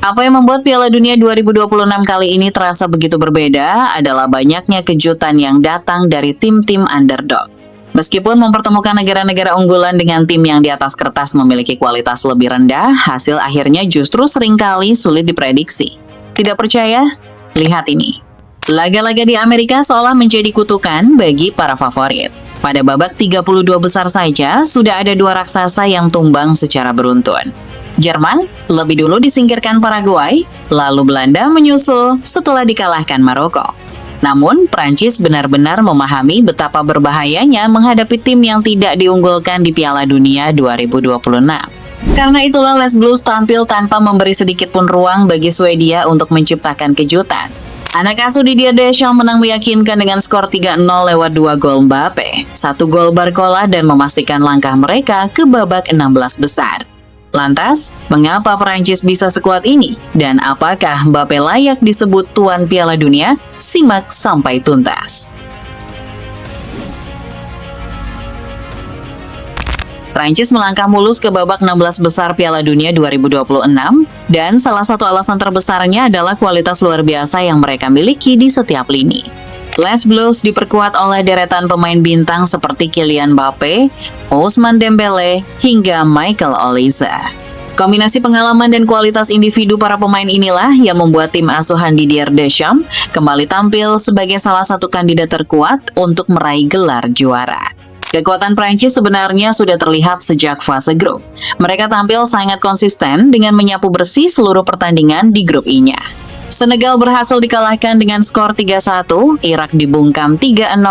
Apa yang membuat Piala Dunia 2026 kali ini terasa begitu berbeda adalah banyaknya kejutan yang datang dari tim-tim underdog. Meskipun mempertemukan negara-negara unggulan dengan tim yang di atas kertas memiliki kualitas lebih rendah, hasil akhirnya justru seringkali sulit diprediksi. Tidak percaya? Lihat ini. Laga-laga di Amerika seolah menjadi kutukan bagi para favorit. Pada babak 32 besar saja, sudah ada dua raksasa yang tumbang secara beruntun. Jerman lebih dulu disingkirkan Paraguay, lalu Belanda menyusul setelah dikalahkan Maroko. Namun, Prancis benar-benar memahami betapa berbahayanya menghadapi tim yang tidak diunggulkan di Piala Dunia 2026. Karena itulah Les Bleus tampil tanpa memberi sedikit pun ruang bagi Swedia untuk menciptakan kejutan. Anak asuh Didier Deschamps menang meyakinkan dengan skor 3-0 lewat 2 gol Mbappe, 1 gol Barcola dan memastikan langkah mereka ke babak 16 besar. Lantas, mengapa Prancis bisa sekuat ini? Dan apakah Mbappe layak disebut tuan Piala Dunia? Simak sampai tuntas. Prancis melangkah mulus ke babak 16 besar Piala Dunia 2026, dan salah satu alasan terbesarnya adalah kualitas luar biasa yang mereka miliki di setiap lini. Les Bleus diperkuat oleh deretan pemain bintang seperti Kylian Mbappe, Ousmane Dembele, hingga Michael Olise. Kombinasi pengalaman dan kualitas individu para pemain inilah yang membuat tim asuhan Didier Deschamps kembali tampil sebagai salah satu kandidat terkuat untuk meraih gelar juara. Kekuatan Prancis sebenarnya sudah terlihat sejak fase grup. Mereka tampil sangat konsisten dengan menyapu bersih seluruh pertandingan di grup I-nya. Senegal berhasil dikalahkan dengan skor 3-1, Irak dibungkam 3-0,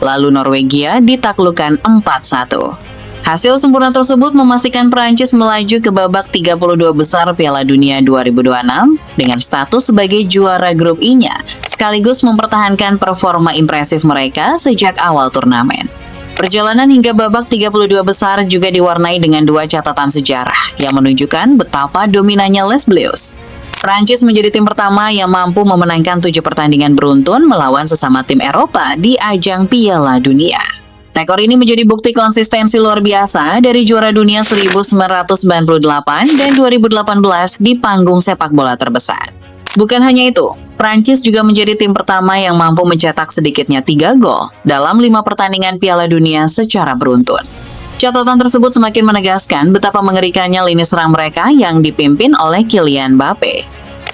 lalu Norwegia ditaklukkan 4-1. Hasil sempurna tersebut memastikan Prancis melaju ke babak 32 besar Piala Dunia 2026 dengan status sebagai juara grup I-nya, sekaligus mempertahankan performa impresif mereka sejak awal turnamen. Perjalanan hingga babak 32 besar juga diwarnai dengan dua catatan sejarah yang menunjukkan betapa dominannya Les Bleus. Prancis menjadi tim pertama yang mampu memenangkan 7 pertandingan beruntun melawan sesama tim Eropa di ajang Piala Dunia. Rekor ini menjadi bukti konsistensi luar biasa dari juara dunia 1998 dan 2018 di panggung sepak bola terbesar. Bukan hanya itu, Prancis juga menjadi tim pertama yang mampu mencetak sedikitnya 3 gol dalam 5 pertandingan Piala Dunia secara beruntun. Catatan tersebut semakin menegaskan betapa mengerikannya lini serang mereka yang dipimpin oleh Kylian Mbappe.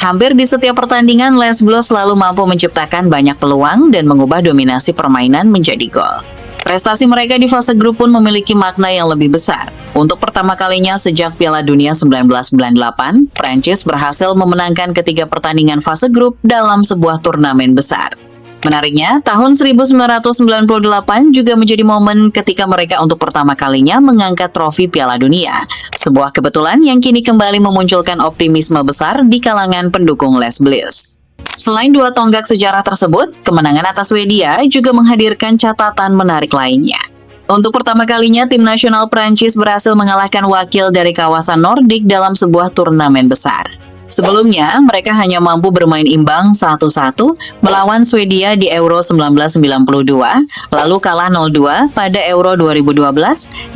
Hampir di setiap pertandingan, Les Bleus selalu mampu menciptakan banyak peluang dan mengubah dominasi permainan menjadi gol. Prestasi mereka di fase grup pun memiliki makna yang lebih besar. Untuk pertama kalinya sejak Piala Dunia 1998, Prancis berhasil memenangkan ketiga pertandingan fase grup dalam sebuah turnamen besar. Menariknya, tahun 1998 juga menjadi momen ketika mereka untuk pertama kalinya mengangkat trofi Piala Dunia. Sebuah kebetulan yang kini kembali memunculkan optimisme besar di kalangan pendukung Les Bleus. Selain dua tonggak sejarah tersebut, kemenangan atas Swedia juga menghadirkan catatan menarik lainnya. Untuk pertama kalinya, tim nasional Prancis berhasil mengalahkan wakil dari kawasan Nordik dalam sebuah turnamen besar. Sebelumnya, mereka hanya mampu bermain imbang 1-1 melawan Swedia di Euro 1992, lalu kalah 0-2 pada Euro 2012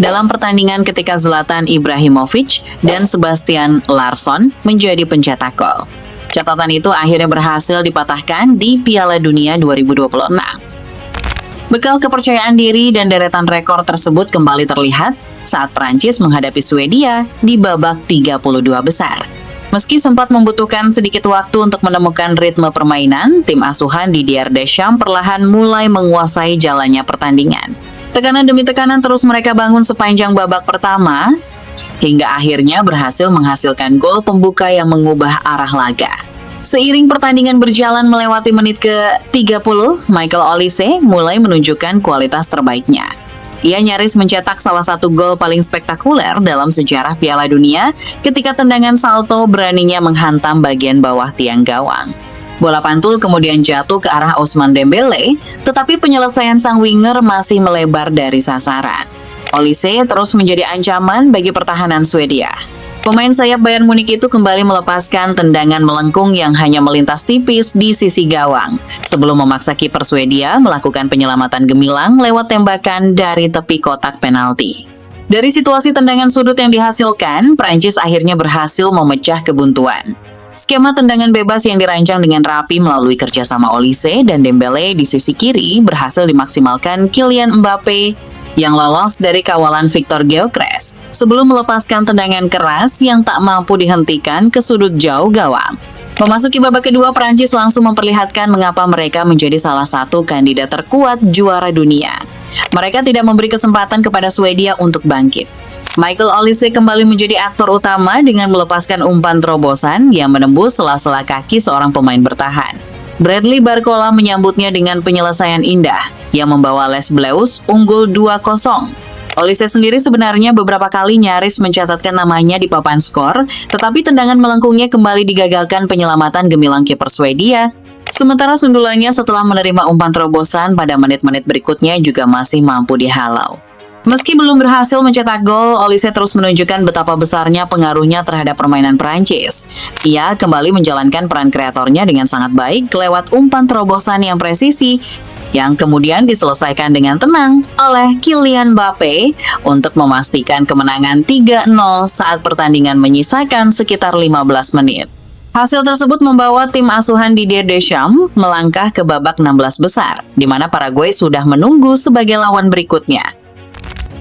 dalam pertandingan ketika Zlatan Ibrahimovic dan Sebastian Larsson menjadi pencetak gol. Catatan itu akhirnya berhasil dipatahkan di Piala Dunia 2026. Bekal kepercayaan diri dan deretan rekor tersebut kembali terlihat saat Prancis menghadapi Swedia di babak 32 besar. Meski sempat membutuhkan sedikit waktu untuk menemukan ritme permainan, tim asuhan Didier Deschamps perlahan mulai menguasai jalannya pertandingan. Tekanan demi tekanan terus mereka bangun sepanjang babak pertama, hingga akhirnya berhasil menghasilkan gol pembuka yang mengubah arah laga. Seiring pertandingan berjalan melewati menit ke-30, Michael Olise mulai menunjukkan kualitas terbaiknya. Ia nyaris mencetak salah satu gol paling spektakuler dalam sejarah Piala Dunia ketika tendangan salto beraninya menghantam bagian bawah tiang gawang. Bola pantul kemudian jatuh ke arah Ousmane Dembele, tetapi penyelesaian sang winger masih melebar dari sasaran. Olise terus menjadi ancaman bagi pertahanan Swedia. Pemain sayap Bayern Munich itu kembali melepaskan tendangan melengkung yang hanya melintas tipis di sisi gawang, sebelum memaksa kiper Swedia melakukan penyelamatan gemilang lewat tembakan dari tepi kotak penalti. Dari situasi tendangan sudut yang dihasilkan, Prancis akhirnya berhasil memecah kebuntuan. Skema tendangan bebas yang dirancang dengan rapi melalui kerjasama Olise dan Dembele di sisi kiri berhasil dimaksimalkan Kylian Mbappe yang lolos dari kawalan Victor Gyökeres sebelum melepaskan tendangan keras yang tak mampu dihentikan ke sudut jauh gawang. Memasuki babak kedua, Prancis langsung memperlihatkan mengapa mereka menjadi salah satu kandidat terkuat juara dunia. Mereka tidak memberi kesempatan kepada Swedia untuk bangkit. Michael Olise kembali menjadi aktor utama dengan melepaskan umpan terobosan yang menembus sela-sela kaki seorang pemain bertahan. Bradley Barcola menyambutnya dengan penyelesaian indah yang membawa Les Bleus unggul 2-0. Olise sendiri sebenarnya beberapa kali nyaris mencatatkan namanya di papan skor, tetapi tendangan melengkungnya kembali digagalkan penyelamatan gemilang kiper Swedia. Sementara sundulannya setelah menerima umpan terobosan pada menit-menit berikutnya juga masih mampu dihalau. Meski belum berhasil mencetak gol, Olise terus menunjukkan betapa besarnya pengaruhnya terhadap permainan Prancis. Ia kembali menjalankan peran kreatornya dengan sangat baik lewat umpan terobosan yang presisi, yang kemudian diselesaikan dengan tenang oleh Kylian Mbappe untuk memastikan kemenangan 3-0 saat pertandingan menyisakan sekitar 15 menit. Hasil tersebut membawa tim asuhan Didier Deschamps melangkah ke babak 16 besar, di mana Paraguay sudah menunggu sebagai lawan berikutnya.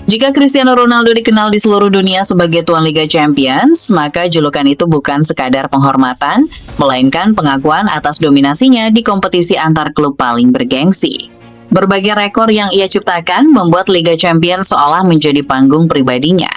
Jika Cristiano Ronaldo dikenal di seluruh dunia sebagai tuan Liga Champions, maka julukan itu bukan sekadar penghormatan, melainkan pengakuan atas dominasinya di kompetisi antar klub paling bergengsi. Berbagai rekor yang ia ciptakan membuat Liga Champions seolah menjadi panggung pribadinya.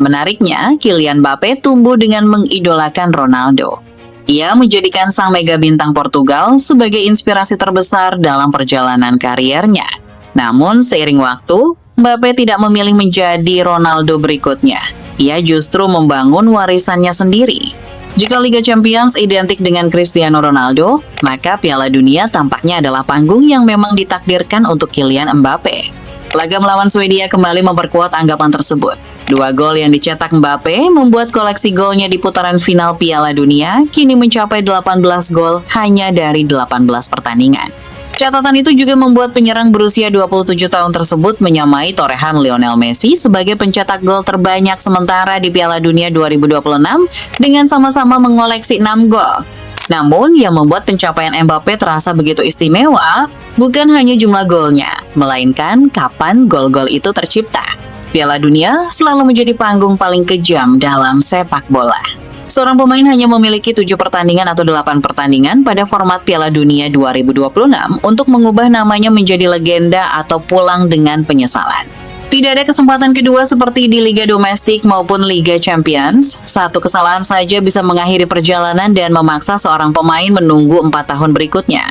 Menariknya, Kylian Mbappe tumbuh dengan mengidolakan Ronaldo. Ia menjadikan sang mega bintang Portugal sebagai inspirasi terbesar dalam perjalanan kariernya. Namun, seiring waktu, Mbappe tidak memilih menjadi Ronaldo berikutnya. Ia justru membangun warisannya sendiri. Jika Liga Champions identik dengan Cristiano Ronaldo, maka Piala Dunia tampaknya adalah panggung yang memang ditakdirkan untuk Kylian Mbappe. Laga melawan Swedia kembali memperkuat anggapan tersebut. 2 gol yang dicetak Mbappe membuat koleksi golnya di putaran final Piala Dunia kini mencapai 18 gol hanya dari 18 pertandingan. Catatan itu juga membuat penyerang berusia 27 tahun tersebut menyamai torehan Lionel Messi sebagai pencetak gol terbanyak sementara di Piala Dunia 2026 dengan sama-sama mengoleksi 6 gol. Namun, yang membuat pencapaian Mbappe terasa begitu istimewa bukan hanya jumlah golnya, melainkan kapan gol-gol itu tercipta. Piala Dunia selalu menjadi panggung paling kejam dalam sepak bola. Seorang pemain hanya memiliki 7 pertandingan atau 8 pertandingan pada format Piala Dunia 2026 untuk mengubah namanya menjadi legenda atau pulang dengan penyesalan. Tidak ada kesempatan kedua seperti di Liga Domestik maupun Liga Champions. Satu kesalahan saja bisa mengakhiri perjalanan dan memaksa seorang pemain menunggu 4 tahun berikutnya.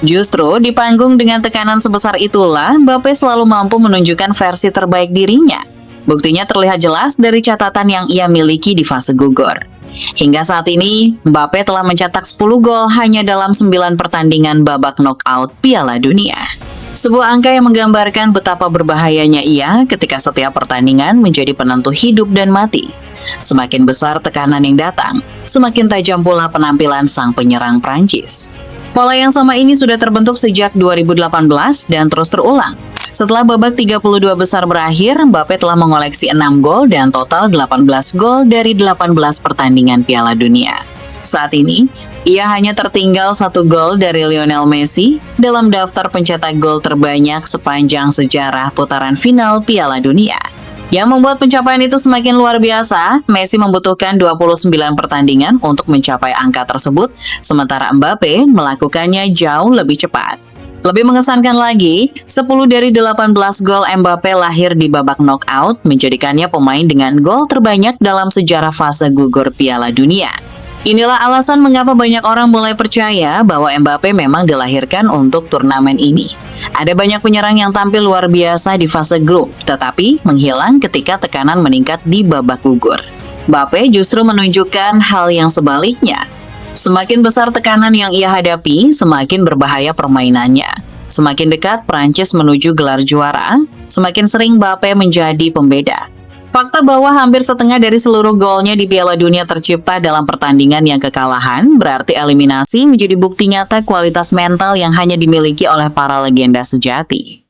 Justru di panggung dengan tekanan sebesar itulah, Mbappe selalu mampu menunjukkan versi terbaik dirinya. Buktinya terlihat jelas dari catatan yang ia miliki di fase gugur. Hingga saat ini, Mbappe telah mencetak 10 gol hanya dalam 9 pertandingan babak knockout Piala Dunia. Sebuah angka yang menggambarkan betapa berbahayanya ia ketika setiap pertandingan menjadi penentu hidup dan mati. Semakin besar tekanan yang datang, semakin tajam pula penampilan sang penyerang Prancis. Pola yang sama ini sudah terbentuk sejak 2018 dan terus terulang. Setelah babak 32 besar berakhir, Mbappe telah mengoleksi 6 gol dan total 18 gol dari 18 pertandingan Piala Dunia. Saat ini, ia hanya tertinggal 1 gol dari Lionel Messi dalam daftar pencetak gol terbanyak sepanjang sejarah putaran final Piala Dunia. Yang membuat pencapaian itu semakin luar biasa, Messi membutuhkan 29 pertandingan untuk mencapai angka tersebut, sementara Mbappe melakukannya jauh lebih cepat. Lebih mengesankan lagi, 10 dari 18 gol Mbappe lahir di babak knockout menjadikannya pemain dengan gol terbanyak dalam sejarah fase gugur Piala Dunia. Inilah alasan mengapa banyak orang mulai percaya bahwa Mbappe memang dilahirkan untuk turnamen ini. Ada banyak penyerang yang tampil luar biasa di fase grup, tetapi menghilang ketika tekanan meningkat di babak gugur. Mbappe justru menunjukkan hal yang sebaliknya. Semakin besar tekanan yang ia hadapi, semakin berbahaya permainannya. Semakin dekat Prancis menuju gelar juara, semakin sering Mbappe menjadi pembeda. Fakta bahwa hampir setengah dari seluruh golnya di Piala Dunia tercipta dalam pertandingan yang kekalahan, berarti eliminasi menjadi bukti nyata kualitas mental yang hanya dimiliki oleh para legenda sejati.